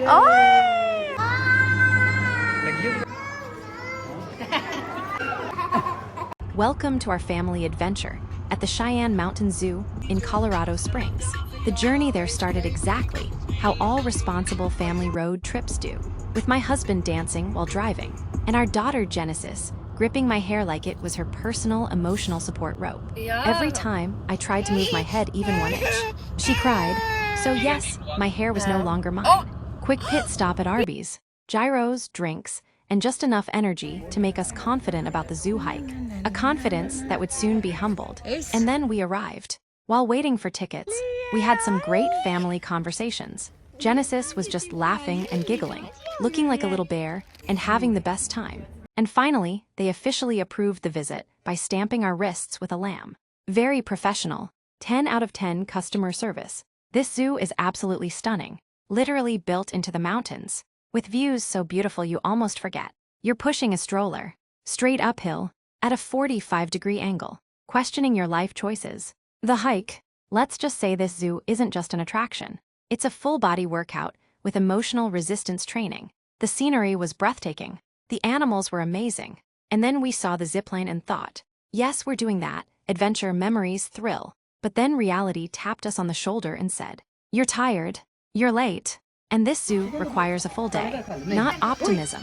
Oh! Welcome to our family adventure at the Cheyenne Mountain Zoo in Colorado Springs. The journey there started exactly how all responsible family road trips do, with my husband dancing while driving, and our daughter Genesis gripping my hair like it was her personal emotional support rope. Every time I tried to move my head even 1 inch, she cried. So yes, my hair was no longer mine. Quick pit stop at Arby's, gyros, drinks, and just enough energy to make us confident about the zoo hike. A confidence that would soon be humbled. And then we arrived. While waiting for tickets, we had some great family conversations. Genesis was just laughing and giggling, looking like a little bear, and having the best time. And finally, they officially approved the visit by stamping our wrists with a lamb. Very professional. 10 out of 10 customer service. This zoo is absolutely stunning, literally built into the mountains, with views so beautiful you almost forget you're pushing a stroller, straight uphill, at a 45-degree angle, questioning your life choices. The hike, let's just say this zoo isn't just an attraction. It's a full-body workout with emotional resistance training. The scenery was breathtaking. The animals were amazing. And then we saw the zipline and thought, yes, we're doing that, adventure, memories, thrill. But then reality tapped us on the shoulder and said, you're tired, you're late, and this zoo requires a full day, not optimism.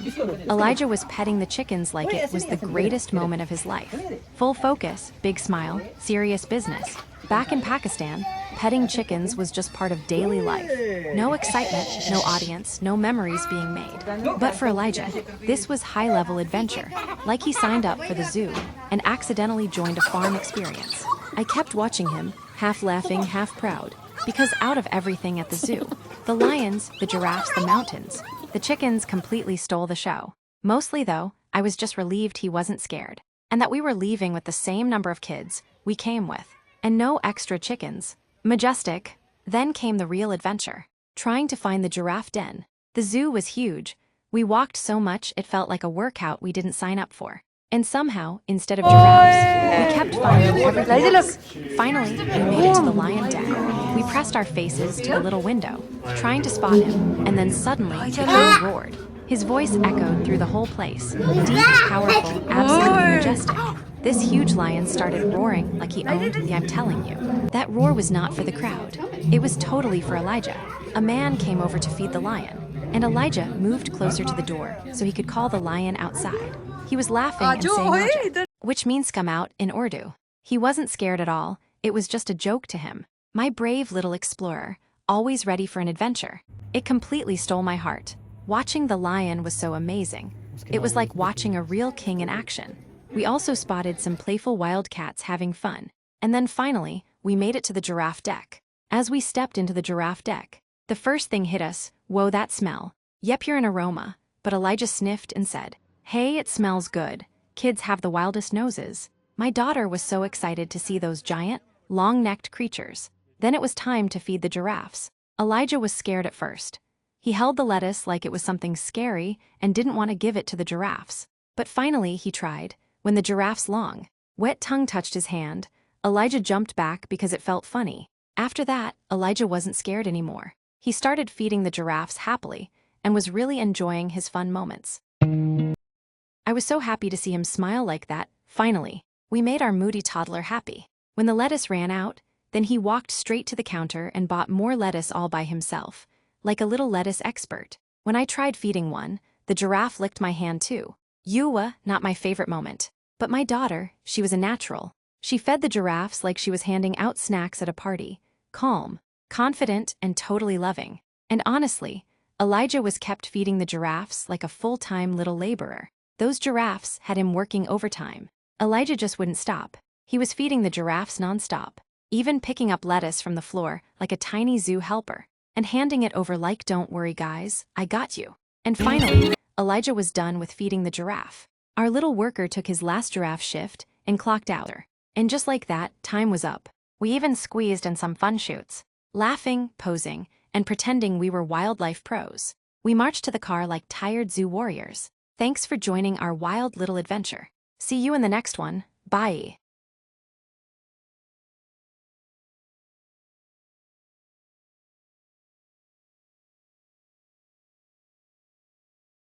Elijah was petting the chickens like it was the greatest moment of his life. Full focus, big smile, serious business. Back in Pakistan, petting chickens was just part of daily life. No excitement, no audience, no memories being made. But for Elijah, this was high-level adventure, like he signed up for the zoo and accidentally joined a farm experience. I kept watching him, half laughing, half proud, because out of everything at the zoo, the lions, the giraffes, the mountains, the chickens completely stole the show. Mostly though, I was just relieved he wasn't scared, and that we were leaving with the same number of kids we came with, and no extra chickens. Majestic. Then came the real adventure, trying to find the giraffe den. The zoo was huge. We walked so much it felt like a workout we didn't sign up for. And somehow, instead of giraffes, we kept finding everything else. Finally, we made it to the lion den. We pressed our faces to the little window, trying to spot him, and then suddenly, the king roared. His voice echoed through the whole place, deep, powerful, absolutely majestic. This huge lion started roaring like he owned the I'm telling you. That roar was not for the crowd. It was totally for Elijah. A man came over to feed the lion, and Elijah moved closer to the door so he could call the lion outside. He was laughing and saying Raja, which means come out in Urdu. He wasn't scared at all. It was just a joke to him. My brave little explorer, always ready for an adventure. It completely stole my heart. Watching the lion was so amazing. It was like watching a real king in action. We also spotted some playful wildcats having fun. And then finally, we made it to the giraffe deck. As we stepped into the giraffe deck, the first thing hit us, whoa, that smell. Yep, you're an aroma. But Elijah sniffed and said, hey, it smells good. Kids have the wildest noses. My daughter was so excited to see those giant, long-necked creatures. Then it was time to feed the giraffes. Elijah was scared at first. He held the lettuce like it was something scary and didn't want to give it to the giraffes. But finally he tried. When the giraffe's long, wet tongue touched his hand, Elijah jumped back because it felt funny. After that, Elijah wasn't scared anymore. He started feeding the giraffes happily and was really enjoying his fun moments. I was so happy to see him smile like that. Finally, we made our moody toddler happy. When the lettuce ran out, then he walked straight to the counter and bought more lettuce all by himself, like a little lettuce expert. When I tried feeding one, the giraffe licked my hand too. Ewa, not my favorite moment. But my daughter, she was a natural. She fed the giraffes like she was handing out snacks at a party, calm, confident, and totally loving. And honestly, Elijah was kept feeding the giraffes like a full-time little laborer. Those giraffes had him working overtime. Elijah just wouldn't stop. He was feeding the giraffes nonstop, even picking up lettuce from the floor like a tiny zoo helper, and handing it over like, don't worry guys, I got you. And finally, Elijah was done with feeding the giraffe. Our little worker took his last giraffe shift and clocked out. And just like that, time was up. We even squeezed in some fun shoots, laughing, posing, and pretending we were wildlife pros. We marched to the car like tired zoo warriors. Thanks for joining our wild little adventure. See you in the next one. Bye.